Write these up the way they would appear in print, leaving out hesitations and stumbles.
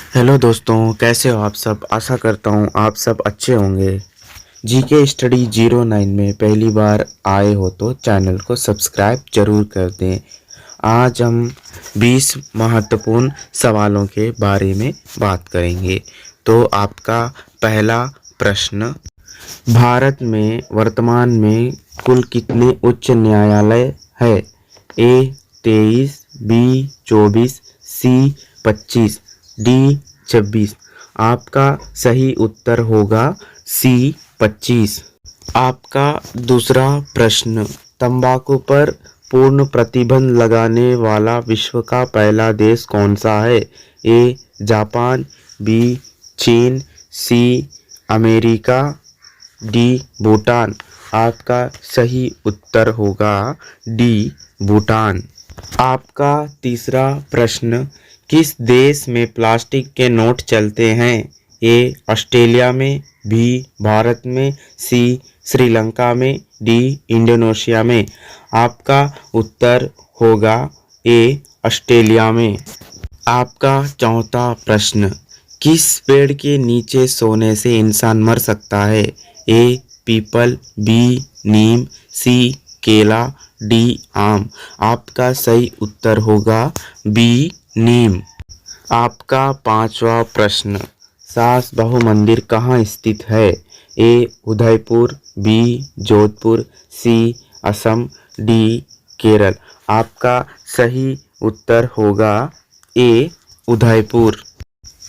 Hello दोस्तों, कैसे हो आप सब। आशा करता हूँ आप सब अच्छे होंगे। जीके स्टडी 09 में पहली बार आए हो तो चैनल को सब्सक्राइब जरूर कर दें। आज हम 20 महत्वपूर्ण सवालों के बारे में बात करेंगे। तो आपका पहला प्रश्न, भारत में वर्तमान में कुल कितने उच्च न्यायालय है? ए 23, बी 24, सी 25, डी 26। आपका सही उत्तर होगा सी 25। आपका दूसरा प्रश्न, तंबाकू पर पूर्ण प्रतिबंध लगाने वाला विश्व का पहला देश कौन सा है? ए जापान, बी चीन, सी अमेरिका, डी भूटान। आपका सही उत्तर होगा डी भूटान। आपका तीसरा प्रश्न, किस देश में प्लास्टिक के नोट चलते हैं? ए ऑस्ट्रेलिया में, बी भारत में, सी श्रीलंका में, डी इंडोनेशिया में। आपका उत्तर होगा ए ऑस्ट्रेलिया में। आपका चौथा प्रश्न, किस पेड़ के नीचे सोने से इंसान मर सकता है? ए पीपल, बी नीम, सी केला, डी आम। आपका सही उत्तर होगा बी नीम। आपका पांचवा प्रश्न, सास बहु मंदिर कहाँ स्थित है? ए उदयपुर, बी जोधपुर, सी असम, डी केरल। आपका सही उत्तर होगा ए उदयपुर।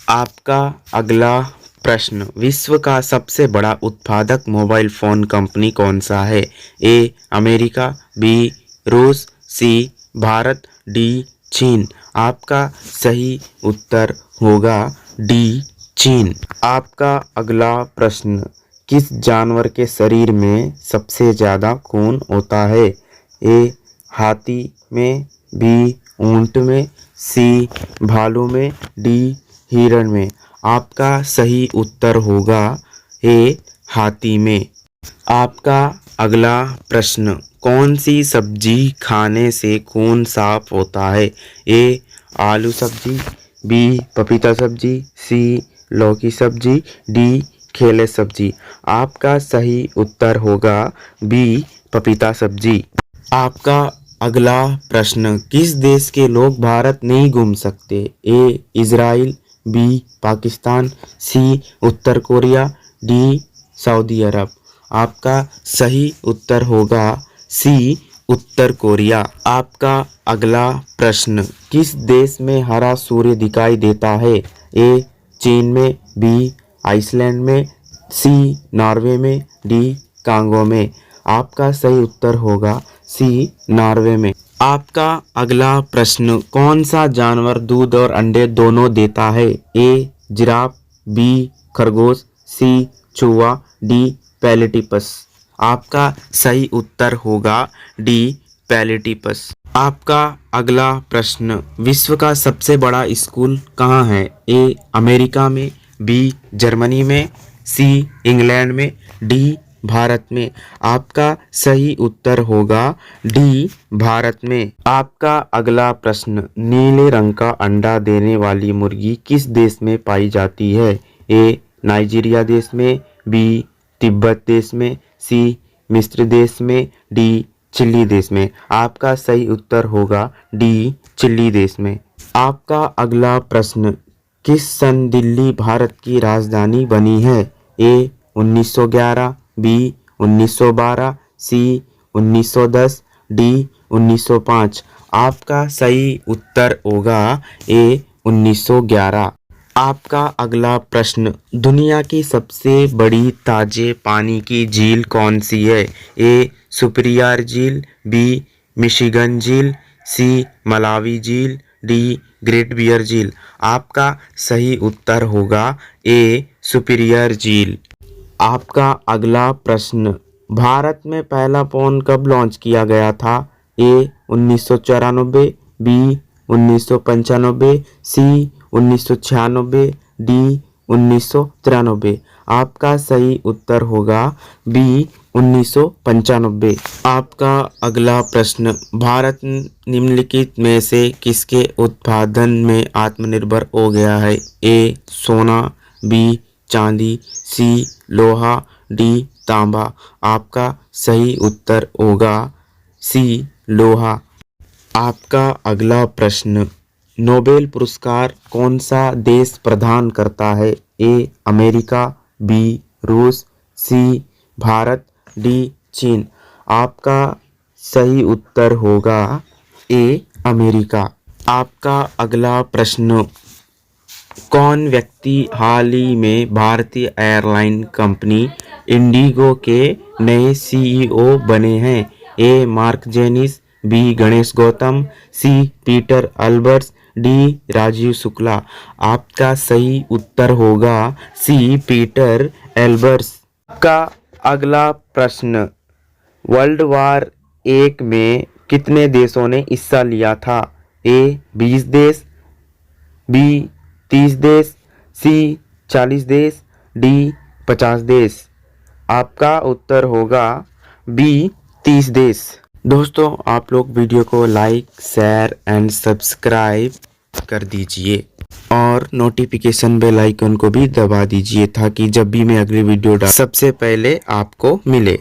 आपका अगला प्रश्न, विश्व का सबसे बड़ा उत्पादक मोबाइल फ़ोन कंपनी कौन सा है? ए अमेरिका, बी रूस, सी भारत, डी चीन। आपका सही उत्तर होगा डी चीन। आपका अगला प्रश्न, किस जानवर के शरीर में सबसे ज़्यादा खून होता है? ए हाथी में, बी ऊंट में, सी भालू में, डी हिरण में। आपका सही उत्तर होगा ए हाथी में। आपका अगला प्रश्न, कौन सी सब्जी खाने से खून साफ होता है? ए आलू सब्जी, बी पपीता सब्जी, सी लौकी सब्जी, डी केले सब्जी। आपका सही उत्तर होगा बी पपीता सब्जी। आपका अगला प्रश्न, किस देश के लोग भारत नहीं घूम सकते? ए इज़राइल, बी पाकिस्तान, सी उत्तर कोरिया, डी सऊदी अरब। आपका सही उत्तर होगा सी उत्तर कोरिया। आपका अगला प्रश्न, किस देश में हरा सूर्य दिखाई देता है? ए चीन में, बी आइसलैंड में, सी नॉर्वे में, डी कांगो में। आपका सही उत्तर होगा सी नॉर्वे में। आपका अगला प्रश्न, कौन सा जानवर दूध और अंडे दोनों देता है? ए जिराफ, बी खरगोश, सी चूहा, डी पैलेटिपस। आपका सही उत्तर होगा डी पैलेटिपस। आपका अगला प्रश्न, विश्व का सबसे बड़ा स्कूल कहाँ है? ए अमेरिका में, बी जर्मनी में, सी इंग्लैंड में, डी भारत में। आपका सही उत्तर होगा डी भारत में। आपका अगला प्रश्न, नीले रंग का अंडा देने वाली मुर्गी किस देश में पाई जाती है? ए नाइजीरिया देश में, बी तिब्बत देश में, सी मिस्र देश में, डी चिली देश में। आपका सही उत्तर होगा डी चिली देश में। आपका अगला प्रश्न, किस सन दिल्ली भारत की राजधानी बनी है? ए 1911, बी 1912, सी 1910, डी 1905। आपका सही उत्तर होगा ए 1911। आपका अगला प्रश्न, दुनिया की सबसे बड़ी ताजे पानी की झील कौन सी है? ए सुपीरियर झील, बी मिशिगन झील, सी मलावी झील, डी ग्रेट बियर झील। आपका सही उत्तर होगा ए सुपीरियर झील। आपका अगला प्रश्न, भारत में पहला फ़ोन कब लॉन्च किया गया था? ए 1994, बी 1995, सी 1996, डी 1993। आपका सही उत्तर होगा बी 1995। आपका अगला प्रश्न, भारत निम्नलिखित में से किसके उत्पादन में आत्मनिर्भर हो गया है? ए सोना, बी चांदी, सी लोहा, डी तांबा। आपका सही उत्तर होगा सी लोहा। आपका अगला प्रश्न, नोबेल पुरस्कार कौन सा देश प्रदान करता है? ए अमेरिका, बी रूस, सी भारत, डी चीन। आपका सही उत्तर होगा ए अमेरिका। आपका अगला प्रश्न, कौन व्यक्ति हाल ही में भारतीय एयरलाइन कंपनी इंडिगो के नए सीईओ बने हैं? A Mark Janis, B Ganesh Gautam, C Peter Alberts, D Rajiv Shukla. आपका सही उत्तर होगा सी पीटर एल्बर्ट्स। का अगला प्रश्न, वर्ल्ड वार एक में कितने देशों ने हिस्सा लिया था? ए 20 देश, बी 30 देश, सी 40 देश, डी 50 देश। आपका उत्तर होगा बी 30 देश। दोस्तों आप लोग वीडियो को लाइक, शेयर एंड सब्सक्राइब कर दीजिए और नोटिफिकेशन बेल आइकन को भी दबा दीजिए ताकि जब भी मैं अगली वीडियो डाल सबसे पहले आपको मिले।